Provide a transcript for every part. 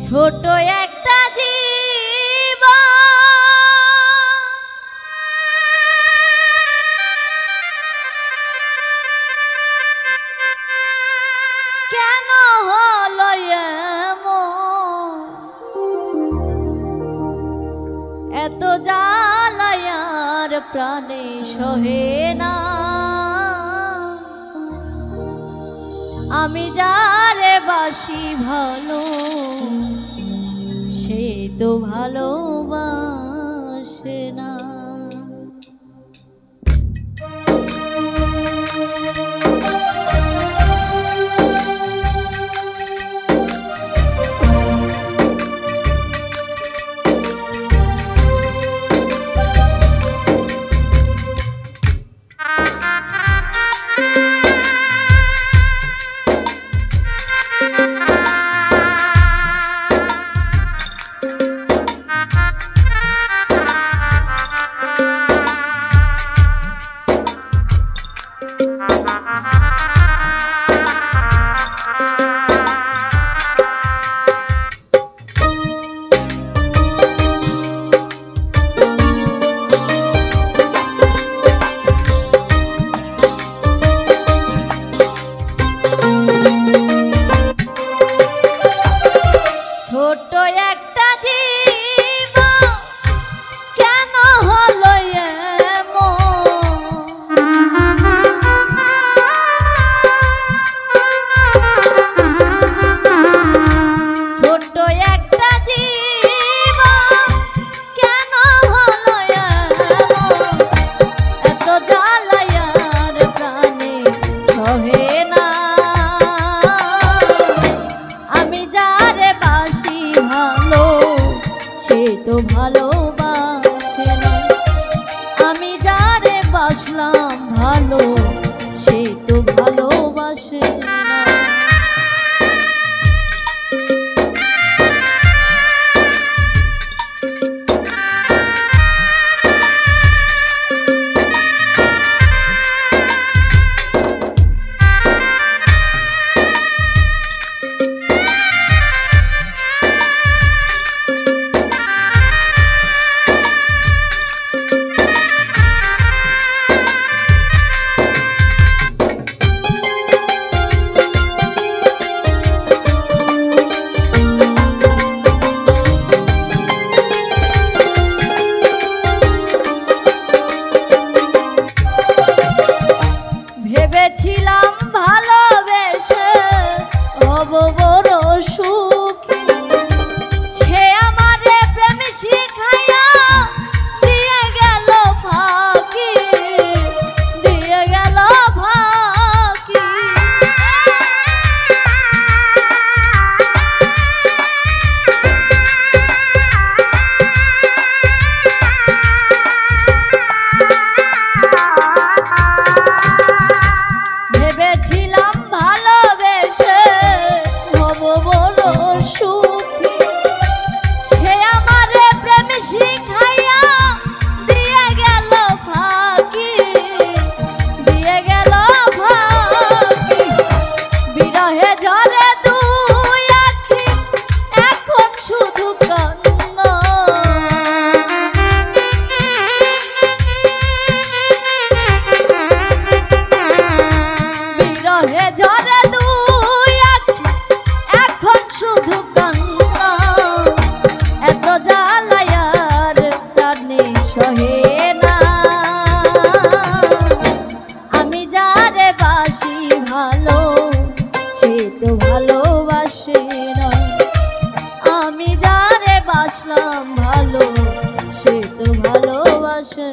ছোট একটা জীব কেন হলো এমন, এত জ্বালায়ার প্রাণে সহে না। আমি যারে বাসি ভালো সে তো ভালোবাসে না। ছোট একটা জীব কেন হলো ছোট একটা জীব কেন হলো এত জ্বালায়ার প্রাণে সহে না। আমি যারে বাসি ভালো সে তো ভালোবাসে না। আমি যারে বাসলাম ভালো সে তো ভালোবাসে না। ভেবেছিলাম ভালোবেসে হব বড় সুখী, সে আমারে প্রেম শিখাইয়া দিয়ে গেল ফাঁকি, দিয়ে গেল ফাঁকি। ভেবেছিলাম ভালোবেসে হব বড় সুখী, সে আমারে প্রেম শিখাইয়া দিয়ে গেল ফাঁকি, দিয়ে গেল ফাঁকি। বিরহে ঝরে দুই আঁখি এখন শুধু কান্না, বিরহে ঝরে দুই আঁখি এখন শুধু কান্না। এত জ্বালায়ার প্রাণে সহে না। আমি যারে বাসি ভালো সে তো ভালোবাসে না। আমি যারে বাসলাম ভালো সে তো ভালোবাসে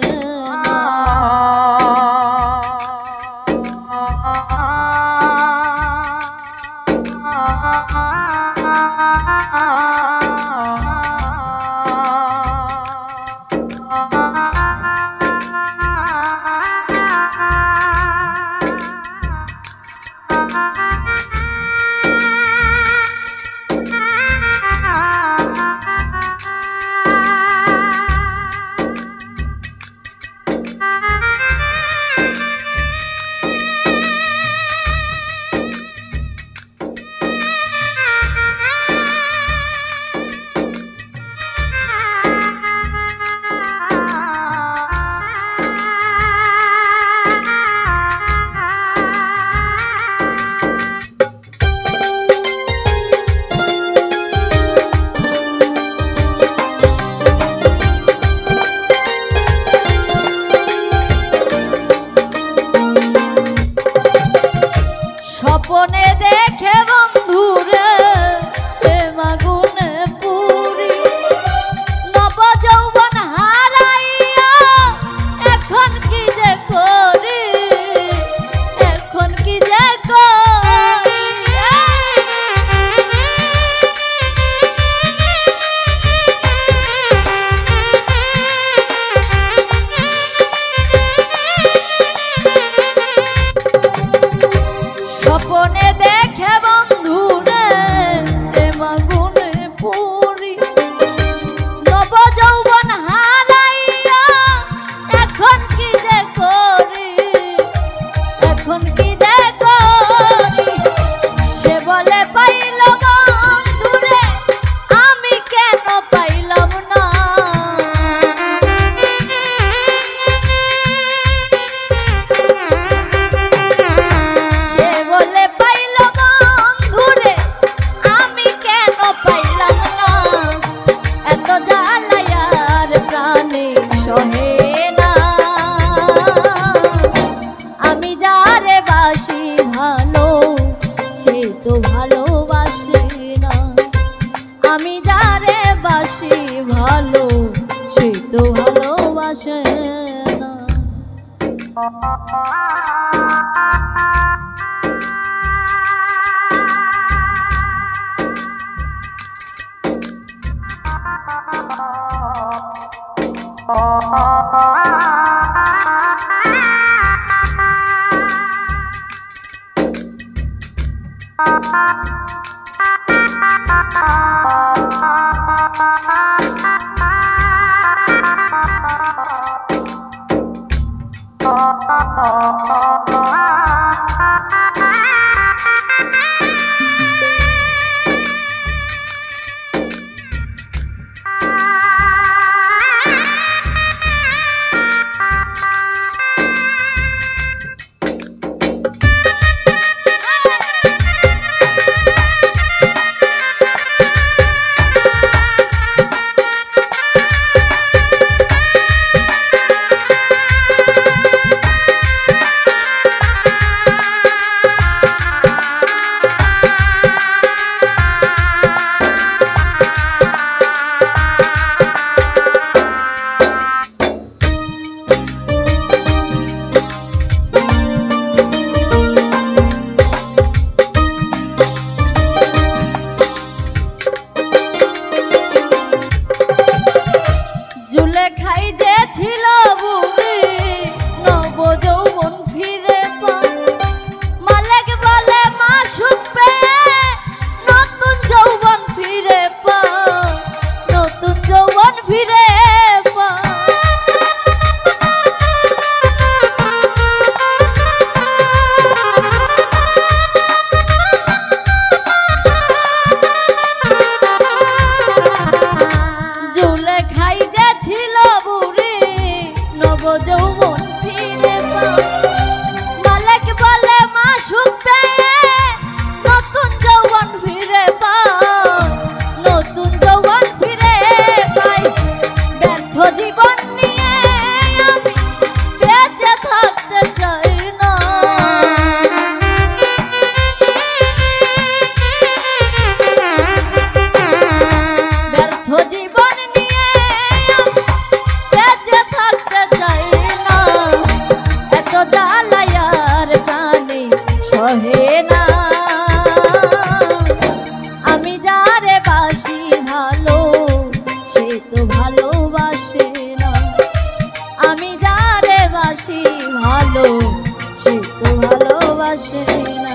ভালোবাসে না।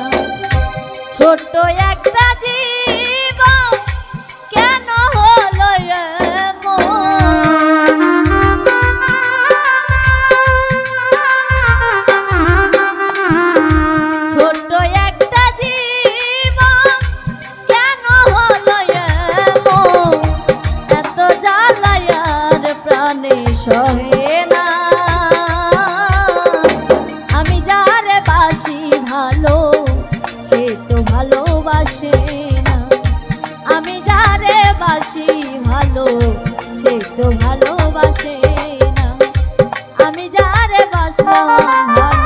ছোট্ট একটা জীবন কেন হলো এমন, ছোট্ট একটা জীবন কেন হলো এমন, এত জ্বালায়ার প্রাণে সহে না। আমি যারে বাসি ভালো সে তো ভালোবাসে না, আমি যারে বাসি ভালো সে তো ভালোবাসে না, আমি যারে বাসলাম